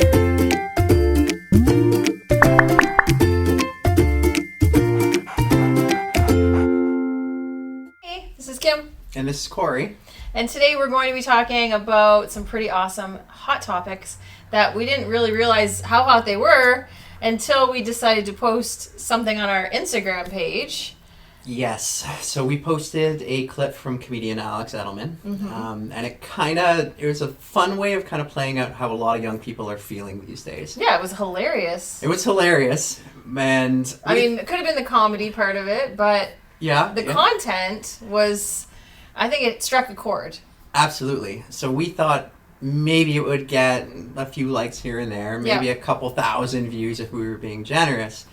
Hey, this is Kim. And this is Corey. And today we're going to be talking about some pretty awesome hot topics that we didn't really realize how hot they were until we decided to post something on our Instagram page. Yes. So we posted a clip from comedian Alex Edelman. Mm-hmm. And it was a fun way of kind of playing out how a lot of young people are feeling these days. Yeah, it was hilarious. It was hilarious. And it could have been the comedy part of it, but the content was, I think it struck a chord. Absolutely. So we thought maybe it would get a few likes here and there, maybe a couple thousand views if we were being generous.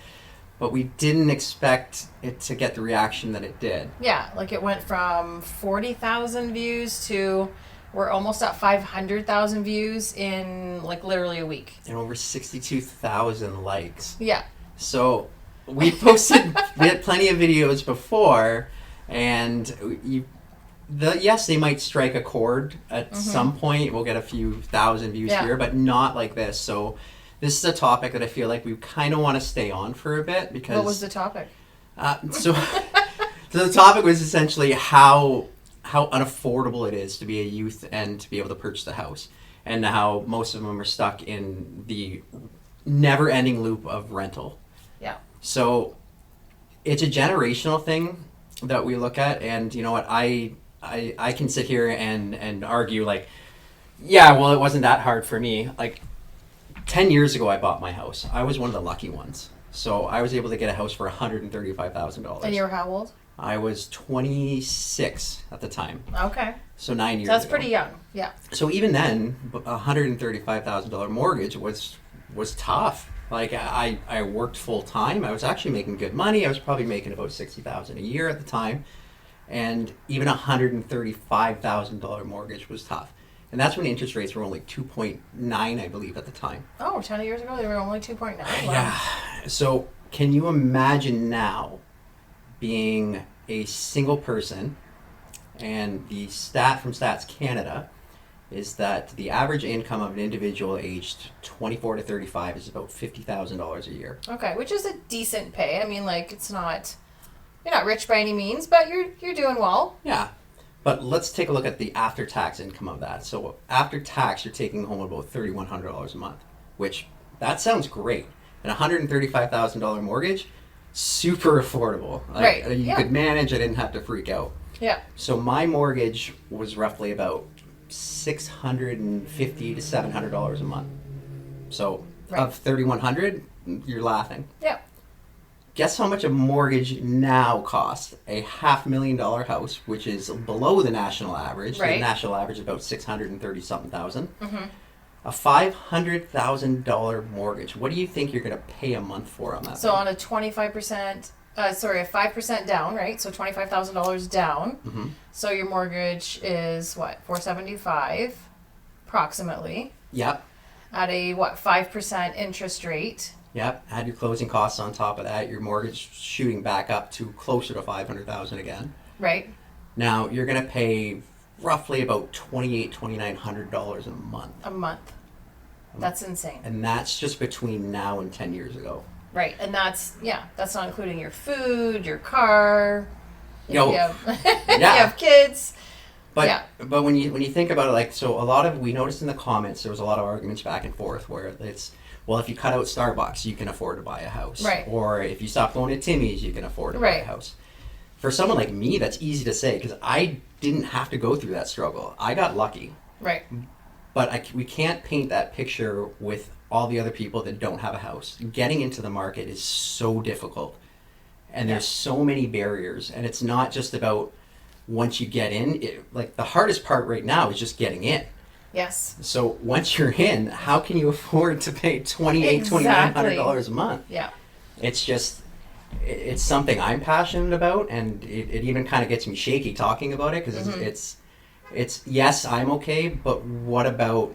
But we didn't expect it to get the reaction that it did. Yeah, like it went from 40,000 views to we're almost at 500,000 views in like literally a week. And over 62,000 likes. Yeah. So we had plenty of videos before, and yes, they might strike a chord at some point. We'll get a few thousand views here, but not like this. So this is a topic that I feel like we kind of want to stay on for a bit because... What was the topic? So the topic was essentially how unaffordable it is to be a youth and to be able to purchase a house, and how most of them are stuck in the never-ending loop of rental. Yeah. So it's a generational thing that we look at, and you know what, I can sit here and argue like, yeah, well, it wasn't that hard for me. Like 10 years ago, I bought my house. I was one of the lucky ones. So I was able to get a house for $135,000. And you were how old? I was 26 at the time. Okay. So 9 years That's ago. pretty young. Yeah. So even then, a $135,000 mortgage was tough. Like I worked full time. I was actually making good money. I was probably making about $60,000 a year at the time, and even a $135,000 mortgage was tough. And that's when interest rates were only 2.9, I believe, at the time. Oh, 10 years ago they were only 2.9. Wow. Yeah. So can you imagine now being a single person? And the stat from Stats Canada is that the average income of an individual aged 24 to 35 is about $50,000 a year. Okay, which is a decent pay. I mean, like, it's not, you're not rich by any means, but you're doing well. Yeah. But let's take a look at the after-tax income of that. So after tax, you're taking home about $3,100 a month, which that sounds great. And a $135,000 mortgage, super affordable. Like, right. You could manage. I didn't have to freak out. Yeah. So my mortgage was roughly about $650 to $700 a month. So of $3,100, you're laughing. Yeah. Guess how much a mortgage now costs? A $500,000 house, which is below the national average. Right. The national average is about $630-something thousand. Mm-hmm. A $500,000 mortgage. What do you think you're going to pay a month for on that? So on a 25%, a 5% down, right? So $25,000 down. Mm-hmm. So your mortgage is what, $475, approximately. Yep. At a 5% interest rate. Yep. Add your closing costs on top of that. Your mortgage shooting back up to closer to $500,000 again. Right. Now you're going to pay roughly about $2,900 a month. A month. That's insane. And that's just between now and 10 years ago. Right, and that's not including your food, your car, if you have kids. But when you think about it, like, so we noticed in the comments there was a lot of arguments back and forth where it's, well, if you cut out Starbucks, you can afford to buy a house. Right. Or if you stop going to Timmy's, you can afford to buy a house. For someone like me, that's easy to say because I didn't have to go through that struggle. I got lucky. Right. But we can't paint that picture with all the other people that don't have a house. Getting into the market is so difficult. And there's so many barriers. And it's not just about once you get in. Like, the hardest part right now is just getting in. Yes. So once you're in, how can you afford to pay $2,900 a month? Yeah. It's just, it's something I'm passionate about. And it even kind of gets me shaky talking about it because it's yes, I'm okay, but what about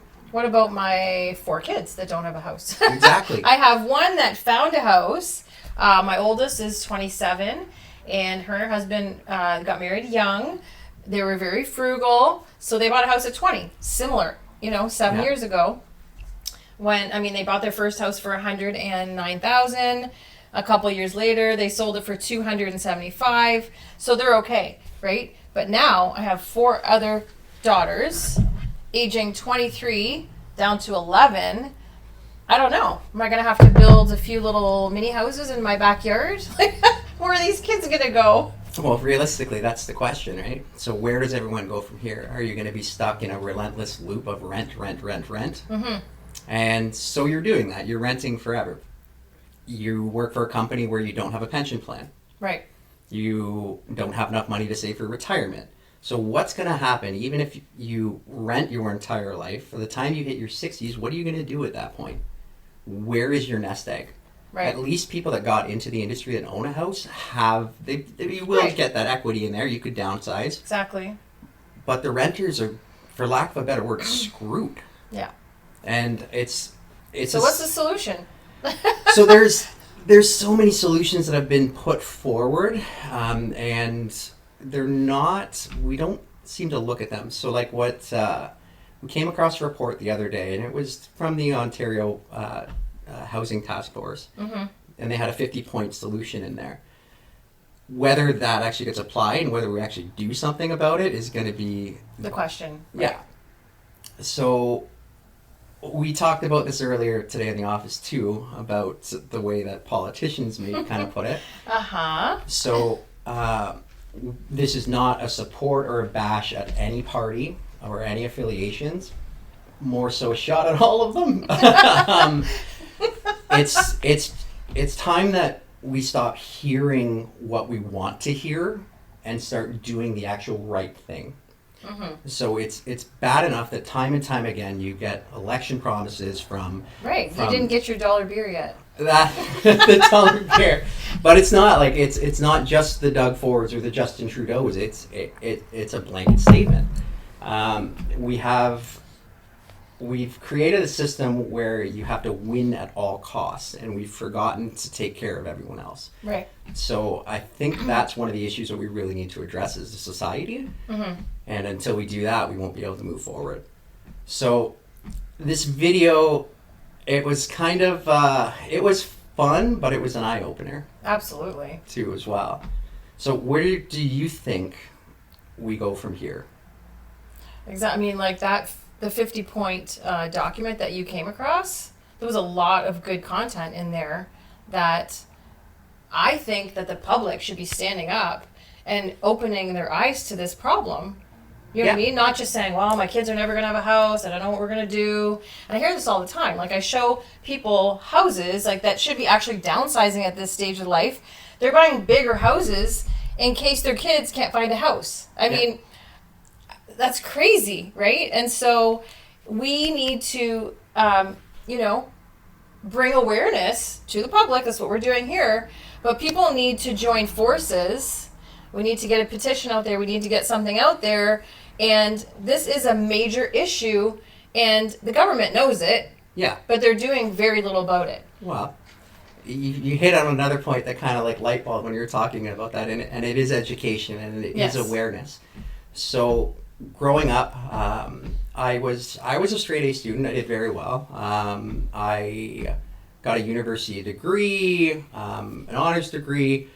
my 4 kids that don't have a house? Exactly. I have one that found a house. My oldest is 27, and her husband got married young. They were very frugal, so they bought a house at 20. Similar, 7 years ago. They bought their first house for $109,000. A couple years later, they sold it for $275,000. So they're okay, right? But now I have 4 other daughters, aging 23 down to 11. I don't know. Am I going to have to build a few little mini houses in my backyard? Where are these kids going to go? Well, realistically, that's the question, right? So where does everyone go from here? Are you going to be stuck in a relentless loop of rent? Mm-hmm. And so you're doing that. You're renting forever. You work for a company where you don't have a pension plan. Right. You don't have enough money to save for retirement. So what's going to happen, even if you rent your entire life, for the time you hit your 60s, what are you going to do at that point? Where is your nest egg? Right. At least people that got into the industry and own a house you will Right. get that equity in there. You could downsize. Exactly. But the renters are, for lack of a better word, screwed. Yeah. And it's So what's the solution? So there's so many solutions that have been put forward, and we don't seem to look at them. So like we came across a report the other day, and it was from the Ontario Housing Task Force, Mm-hmm. and they had a 50-point solution in there. Whether that actually gets applied and whether we actually do something about it is going to be The question. Yeah. So we talked about this earlier today in the office too, about the way that politicians may kind of put it. Uh-huh. So this is not a support or a bash at any party or any affiliations, more so a shot at all of them. It's time that we stop hearing what we want to hear and start doing the actual right thing. Mm-hmm. So it's bad enough that time and time again you get election promises from Right. You didn't get your dollar beer yet. that the dollar beer, but it's not like it's not just the Doug Fords or the Justin Trudeau's. It's a blanket statement. We've created a system where you have to win at all costs, and we've forgotten to take care of everyone else. Right. So I think that's one of the issues that we really need to address as a society. Mm-hmm. And until we do that, we won't be able to move forward. So this video, it was kind of, it was fun, but it was an eye-opener Absolutely. too as well. So where do you think we go from here? Exactly. Like that, the 50-point document that you came across, there was a lot of good content in there that I think that the public should be standing up and opening their eyes to this problem. You know what I mean? Not just saying, well, my kids are never going to have a house. I don't know what we're going to do. And I hear this all the time. Like I show people houses like that should be actually downsizing at this stage of life. They're buying bigger houses in case their kids can't find a house. I mean, that's crazy, right? And so we need to, bring awareness to the public. That's what we're doing here. But people need to join forces. We need to get a petition out there. We need to get something out there. And this is a major issue, and the government knows it. Yeah. But they're doing very little about it. Well, you hit on another point that kind of like light bulb when you were talking about that, and it is education and it is awareness. So growing up, I was a straight A student. I did very well. I got a university degree, an honors degree,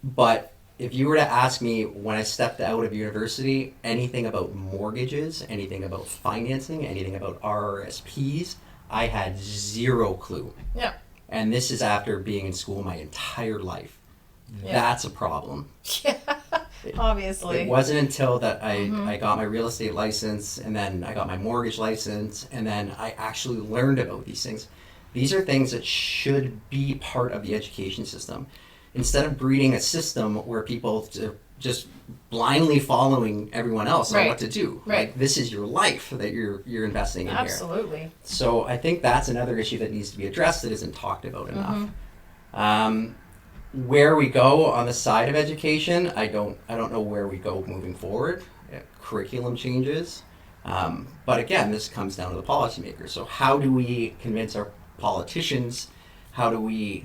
but if you were to ask me when I stepped out of university anything about mortgages, anything about financing, anything about RRSPs, I had zero clue. Yeah. And this is after being in school my entire life. Yeah. That's a problem. Yeah, obviously. It wasn't until that I got my real estate license, and then I got my mortgage license, and then I actually learned about these things. These are things that should be part of the education system. Instead of breeding a system where people just blindly following everyone else on what to do. Right. Like, this is your life that you're investing in here. Absolutely. So I think that's another issue that needs to be addressed that isn't talked about enough. Where we go on the side of education, I don't know where we go moving forward. Curriculum changes. But again, this comes down to the policymakers. So how do we convince our politicians? How do we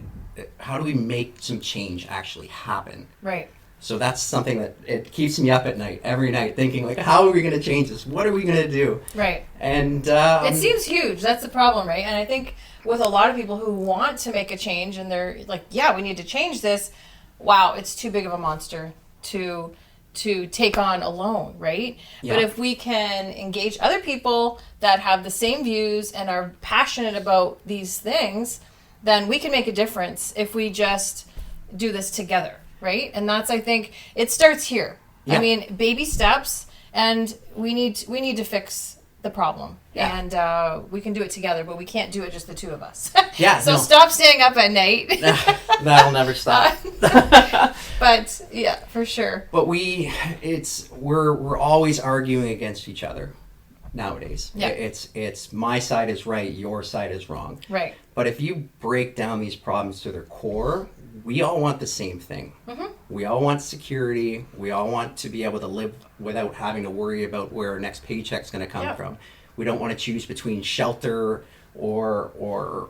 make some change actually happen? Right. So that's something that it keeps me up at night, every night, thinking like, how are we going to change this? What are we going to do? Right. And it seems huge. That's the problem, right? And I think with a lot of people who want to make a change and they're like, yeah, we need to change this. Wow, it's too big of a monster to take on alone, right? Yeah. But if we can engage other people that have the same views and are passionate about these things, then we can make a difference if we just do this together, right? And that's, I think, it starts here. Yeah. I mean, baby steps, and we need to fix the problem. Yeah. And we can do it together, but we can't do it just the two of us. Yeah. So no. stop staying up at night. That'll never stop. But yeah, for sure. But we're always arguing against each other nowadays. Yeah. It's my side is right, your side is wrong. Right. But if you break down these problems to their core, we all want the same thing. Mm-hmm. We all want security. We all want to be able to live without having to worry about where our next paycheck's going to come from. We don't want to choose between shelter or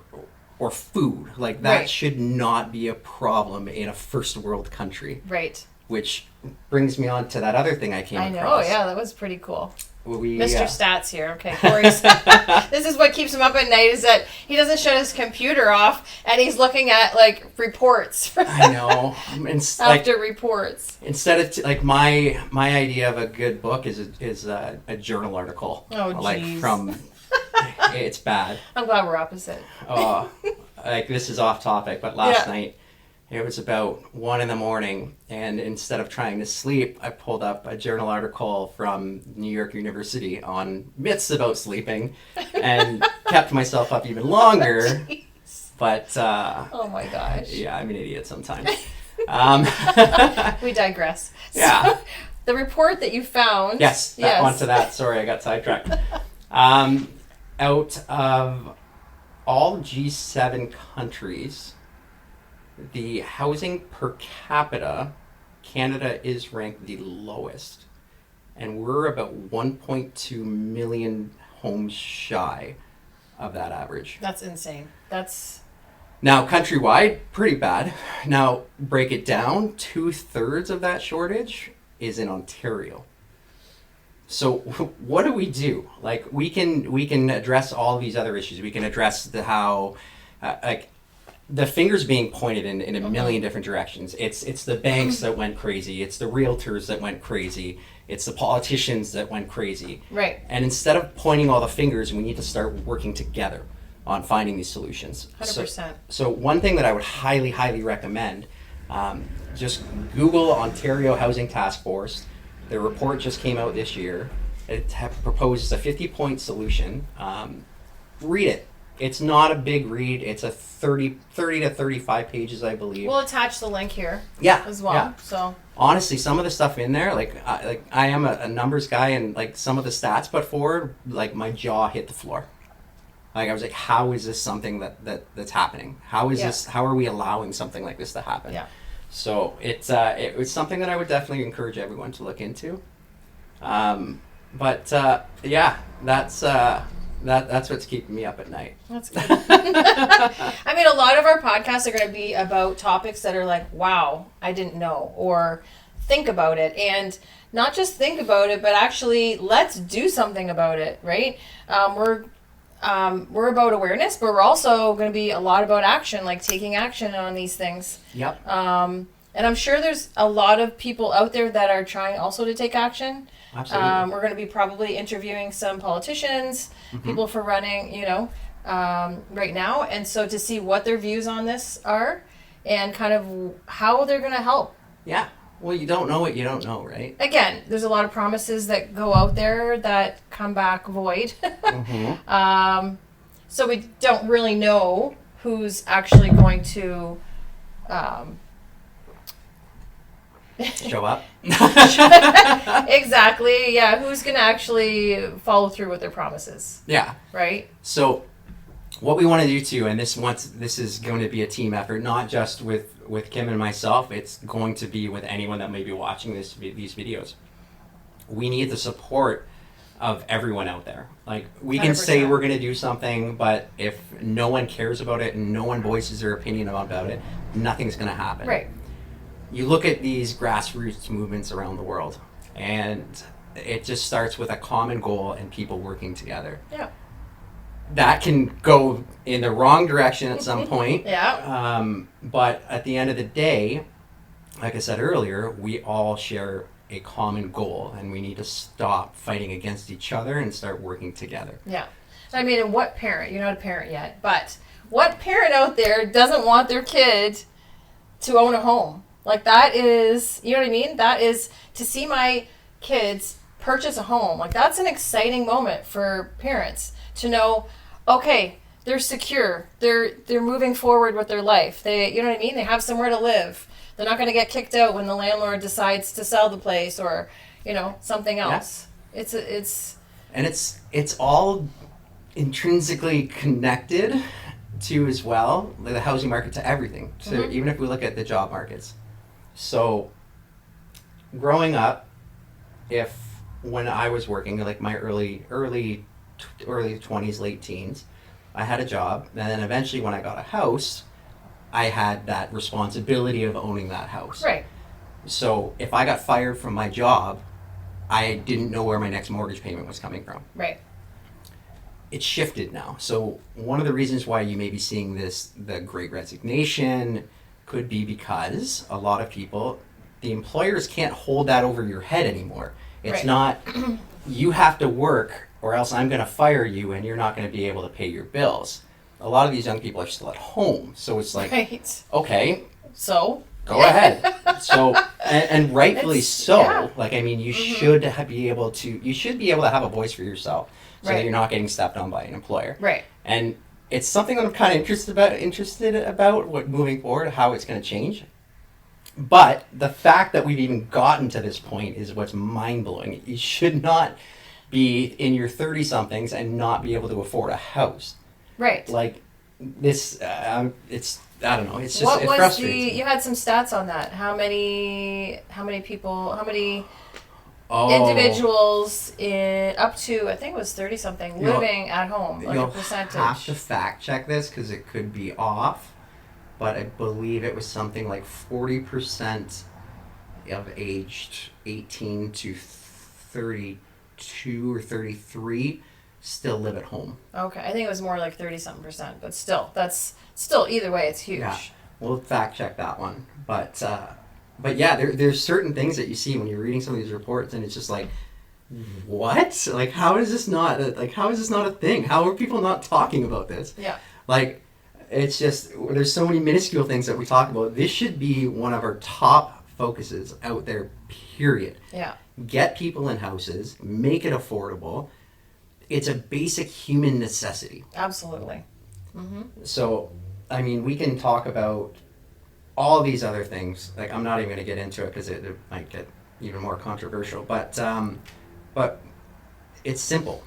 food. Like that Right. should not be a problem in a first world country. Right. Which brings me on to that other thing I came I know. across. Yeah, that was pretty cool. We, Mr. Stats here. Okay, Corey's. This is what keeps him up at night, is that he doesn't shut his computer off and he's looking at like reports. I know. After reports. Instead of like my idea of a good book is a journal article. Oh, like geez. from it's bad. I'm glad we're opposite. Like this is off topic, but last Yeah. night it was about 1 a.m, and instead of trying to sleep, I pulled up a journal article from New York University on myths about sleeping, and kept myself up even longer. Jeez. But Oh my gosh. yeah, I'm an idiot sometimes. We digress. Yeah. So, the report that you found. Yes, onto that. Sorry, I got sidetracked. Out of all G7 countries, the housing per capita, Canada is ranked the lowest. And we're about 1.2 million homes shy of that average. That's insane. That's. Now, countrywide, pretty bad. Now, break it down, 2/3 of that shortage is in Ontario. So what do we do? Like we can address all these other issues. We can address how like the fingers being pointed in a million different directions. It's the banks that went crazy. It's the realtors that went crazy. It's the politicians that went crazy. Right. And instead of pointing all the fingers, we need to start working together on finding these solutions. 100%. So one thing that I would highly, highly recommend, just Google Ontario Housing Task Force. Their report just came out this year. It proposes a 50-point solution. Read it. It's not a big read. It's a 30 to 35 pages, I believe. We'll attach the link here. Yeah, As well. yeah. So. Honestly, some of the stuff in there, like I am a numbers guy, and like some of the stats put forward, like my jaw hit the floor. Like I was like, how is this something that's happening? How is this? How are we allowing something like this to happen? Yeah. So it was something that I would definitely encourage everyone to look into. Yeah, that's what's keeping me up at night. That's good. I mean, a lot of our podcasts are going to be about topics that are like, wow, I didn't know, or think about it. And not just think about it, but actually let's do something about it, right? We're about awareness, but we're also going to be a lot about action, like taking action on these things. Yep. And I'm sure there's a lot of people out there that are trying also to take action. Absolutely. We're going to be probably interviewing some politicians, people for running, right now. And so to see what their views on this are and kind of how they're going to help. Yeah. Well, you don't know what you don't know, right? Again, there's a lot of promises that go out there that come back void. So we don't really know who's actually going to Show up. exactly. Yeah. Who's going to actually follow through with their promises? Yeah. Right. So what we want to do too, and this is going to be a team effort, not just with Kim and myself. It's going to be with anyone that may be watching these videos. We need the support of everyone out there. Like we can 100%. say we're going to do something, but if no one cares about it and no one voices their opinion about it, nothing's going to happen. Right. you look at these grassroots movements around the world, and it just starts with a common goal and people working together. Yeah. That can go in the wrong direction at some point. Yeah. But at the end of the day, like I said earlier, we all share a common goal, and we need to stop fighting against each other and start working together. Yeah. So, I mean, what parent, you're not a parent yet, but what parent out there doesn't want their kid to own a home? Like, that is, you know what I mean? That is, to see my kids purchase a home, like, that's an exciting moment for parents to know, okay, they're secure, they're moving forward with their life, they, you know what I mean, they have somewhere to live, they're not going to get kicked out when the landlord decides to sell the place or, you know, something else. Yeah. It's all intrinsically connected to, as well, the housing market, to everything. So even if we look at the job markets, so growing up, when I was working, like my early 20s, late teens, I had a job, and then eventually when I got a house, I had that responsibility of owning that house. Right. So if I got fired from my job, I didn't know where my next mortgage payment was coming from. Right. It's shifted now. So one of the reasons why you may be seeing the Great Resignation, could be because a lot of people, the employers can't hold that over your head anymore. It's right. not, you have to work or else I'm going to fire you and you're not going to be able to pay your bills. A lot of these young people are still at home. So it's like, right. Okay, so go ahead. So, and rightfully so. Yeah. Like, I mean, you should be able to have a voice for yourself, so that you're not getting stepped on by an employer. Right. And it's something that I'm kind of interested about what moving forward, how it's going to change. But the fact that we've even gotten to this point is what's mind-blowing. You should not be in your 30-somethings and not be able to afford a house. Right. Like, this, it's, I don't know, it's just, it frustrates me. You had some stats on that. How many people, individuals up to, I think it was 30-something, living at home, like a percentage. You'll have to fact check this because it could be off, but I believe it was something like 40% of aged 18 to 32 or 33 still live at home. Okay, I think it was more like 30-something%, but still, that's still, either way, it's huge. Yeah, we'll fact check that one. But yeah, there's certain things that you see when you're reading some of these reports, and it's just like, what? Like, how is this not a thing? How are people not talking about this? Yeah. Like, it's just, there's so many minuscule things that we talk about. This should be one of our top focuses out there, period. Yeah. Get people in houses, make it affordable. It's a basic human necessity. Absolutely. Mm-hmm. So, I mean, we can talk about all these other things. Like, I'm not even going to get into it because it might get even more controversial. But it's simple.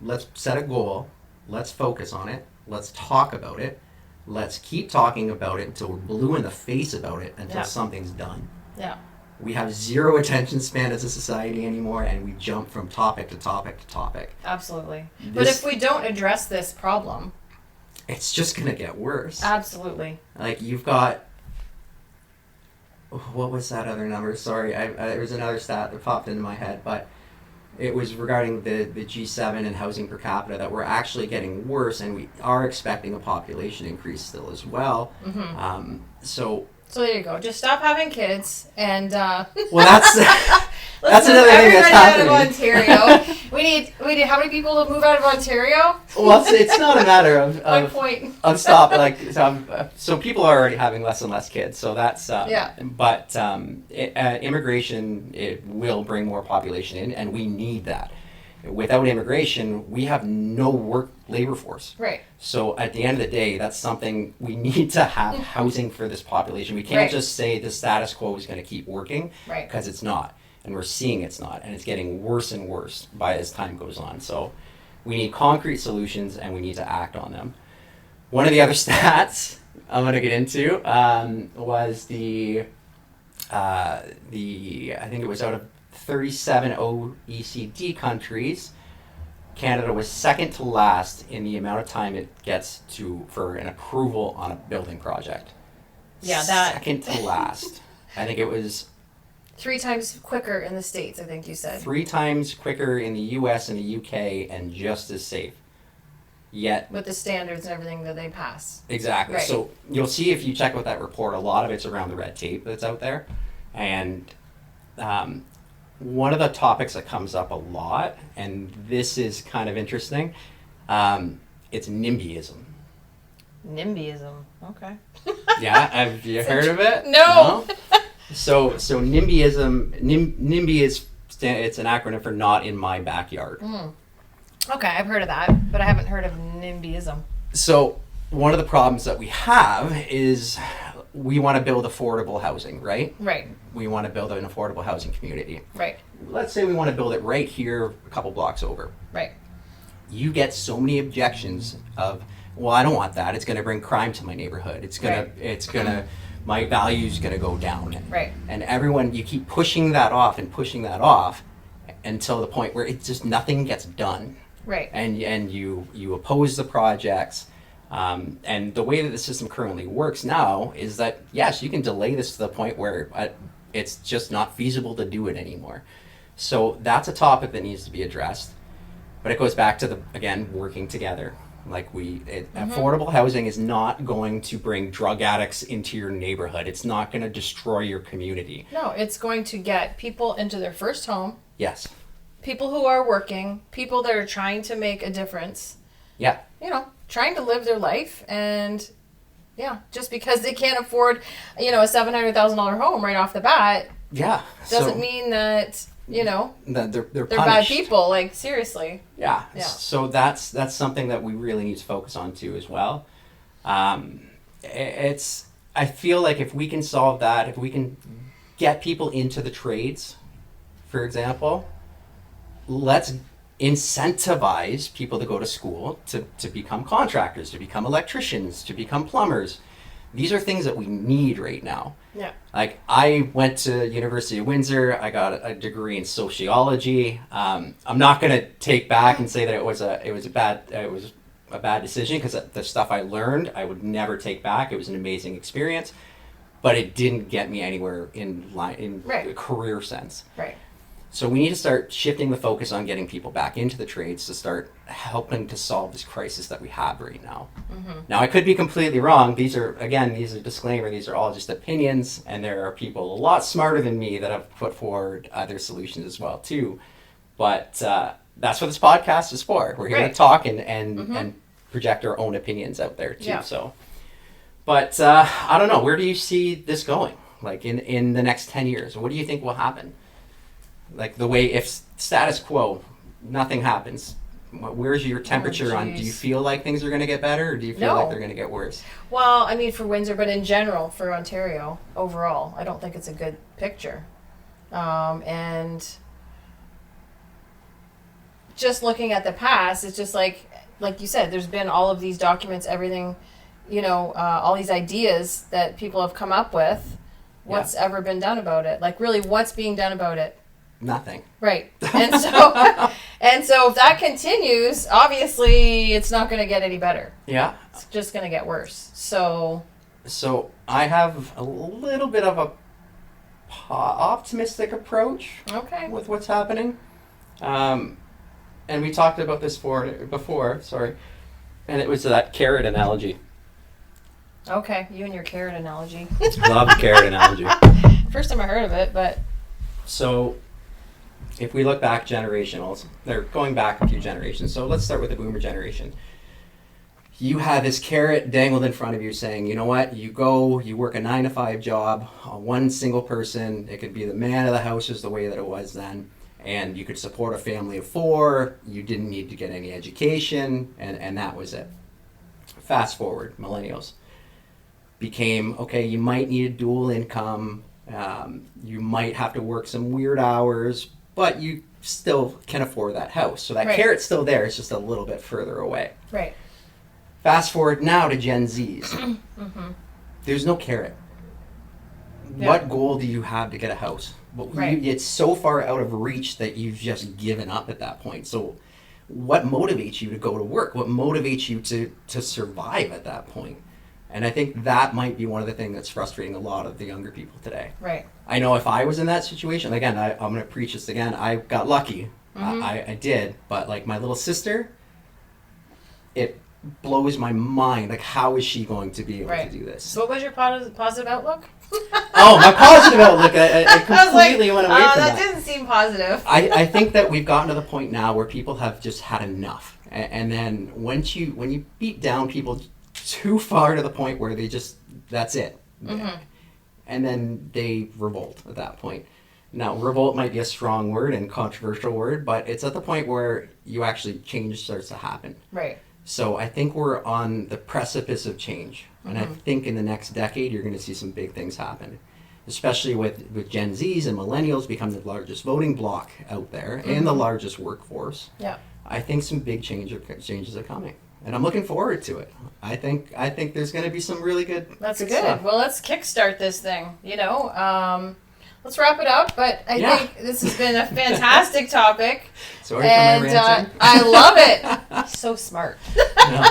Let's set a goal. Let's focus on it. Let's talk about it. Let's keep talking about it until we're blue in the face about it until something's done. Yeah. We have zero attention span as a society anymore, and we jump from topic to topic to topic. Absolutely. But if we don't address this problem, it's just going to get worse. Absolutely. Like, you've got, what was that other number? Sorry, there was another stat that popped into my head, but it was regarding the G7 and housing per capita, that we're actually getting worse, and we are expecting a population increase still as well. Mm-hmm. So there you go. Just stop having kids, and well, that's another thing that's happening. Out of Ontario. we need how many people to move out of Ontario? Well, it's not a matter of my point. Of stop. Like, so people are already having less and less kids. So that's But immigration, it will bring more population in, and we need that. Without immigration, we have no labor force. Right. So at the end of the day, that's something we need to have housing for this population. We can't just say the status quo is going to keep working, because it's not. And we're seeing it's not. And it's getting worse and worse as time goes on. So we need concrete solutions, and we need to act on them. One of the other stats I'm going to get into was I think it was out of 37 OECD countries, Canada was second to last in the amount of time it gets for an approval on a building project. Yeah, second to last. I think it was 3 times quicker in the States, I think you said. 3 times quicker in the US and the UK and just as safe. Yet With the standards and everything that they pass. exactly. Right. So you'll see if you check out that report, a lot of it's around the red tape that's out there. And one of the topics that comes up a lot, and this is kind of interesting, it's NIMBYism. NIMBYism. Okay. Yeah, have you heard of it? No. So NIMBYism, NIMBY is it's an acronym for Not in My Backyard. Okay, I've heard of that, but I haven't heard of NIMBYism. So one of the problems that we have is we want to build affordable housing, right? Right. We want to build an affordable housing community. Right. Let's say we want to build it right here, a couple blocks over. Right. You get so many objections of, well, I don't want that. It's going to bring crime to my neighborhood. My value's going to go down. Right. And everyone, you keep pushing that off until the point where it's just nothing gets done. Right. And you oppose the projects. And the way that the system currently works now is that, yes, you can delay this to the point where it's just not feasible to do it anymore. So that's a topic that needs to be addressed. But it goes back to again, working together. Affordable housing is not going to bring drug addicts into your neighborhood. It's not going to destroy your community. No, it's going to get people into their first home. Yes. People who are working, people that are trying to make a difference. Yeah. Trying to live their life, and just because they can't afford, a $700,000 home right off the bat, yeah, doesn't mean that that they're they're punished. bad people. Like, seriously. Yeah. Yeah. So that's something that we really need to focus on too as well. I feel like if we can solve that, if we can get people into the trades, for example, let's incentivize people to go to school to become contractors, to become electricians, to become plumbers. These are things that we need right now. Yeah. Like, I went to University of Windsor. I got a degree in sociology. I'm not going to take back and say that it was a bad decision, because the stuff I learned I would never take back. It was an amazing experience, but it didn't get me anywhere in a career sense. Right. So we need to start shifting the focus on getting people back into the trades to start helping to solve this crisis that we have right now. Mm-hmm. Now, I could be completely wrong. These are disclaimer. These are all just opinions, and there are people a lot smarter than me that have put forward other solutions as well too. But that's what this podcast is for. We're here to talk and project our own opinions out there too. Yeah. So, but I don't know. Where do you see this going? Like in the next 10 years, what do you think will happen? Like, the way, if status quo, nothing happens, where's your temperature on? Do you feel like things are going to get better, or do you feel like they're going to get worse? Well, I mean, for Windsor, but in general, for Ontario, overall, I don't think it's a good picture. And just looking at the past, it's just like you said, there's been all of these documents, everything, all these ideas that people have come up with. What's ever been done about it? Like, really, what's being done about it? Nothing. Right. And so if that continues, obviously it's not going to get any better. Yeah. It's just going to get worse. So I have a little bit of a optimistic approach with what's happening. And we talked about this before, sorry. And it was that carrot analogy. Okay, you and your carrot analogy. Love the carrot analogy. First time I heard of it, but... So, if we look back generationals, they're going back a few generations. So let's start with the boomer generation. You have this carrot dangled in front of you saying, you know what, you work a 9-to-5 job, one single person, it could be the man of the house is the way that it was then, and you could support a family of 4, you didn't need to get any education, and that was it. Fast forward, millennials became, okay, you might need a dual income, you might have to work some weird hours, but you still can afford that house. So that carrot's still there, it's just a little bit further away. Right. Fast forward now to Gen Zs. There's no carrot. Yeah. What goal do you have to get a house? It's so far out of reach that you've just given up at that point. So what motivates you to go to work? What motivates you to survive at that point? And I think that might be one of the things that's frustrating a lot of the younger people today. Right. I know if I was in that situation, again, I'm going to preach this again. I got lucky. Mm-hmm. I did. But like my little sister, it blows my mind. Like, how is she going to be able to do this? So what was your positive outlook? Oh, my positive outlook. I completely went away from that didn't seem positive. I think that we've gotten to the point now where people have just had enough. And then when you beat down people too far to the point where they just, that's it. Mm-hmm. And then they revolt at that point. Now, revolt might be a strong word and controversial word, but it's at the point where you actually, change starts to happen. Right. So I think we're on the precipice of change. And I think in the next decade, you're going to see some big things happen, especially with Gen Zs and millennials becoming the largest voting bloc out there and the largest workforce. Yeah. I think some big changes are coming. And I'm looking forward to it. I think there's going to be some really good. That's good. Stuff. Well, let's kickstart this thing. Let's wrap it up. But I think this has been a fantastic topic. Sorry for my ranting. I love it. So smart. No.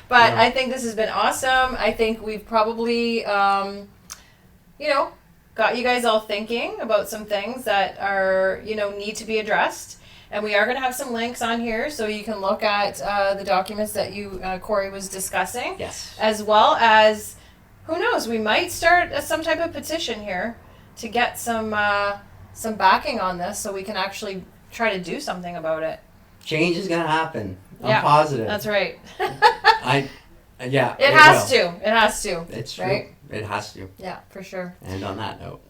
But I think this has been awesome. I think we've probably, got you guys all thinking about some things that are, need to be addressed. And we are going to have some links on here so you can look at the documents that Corey was discussing. Yes. As well as, who knows, we might start some type of petition here to get some backing on this so we can actually try to do something about it. Change is going to happen. I'm positive. That's right. It has to. It has to. It's true. Right? It has to. Yeah, for sure. And on that note.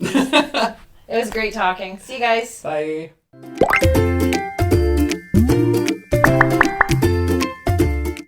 It was great talking. See you guys. Bye.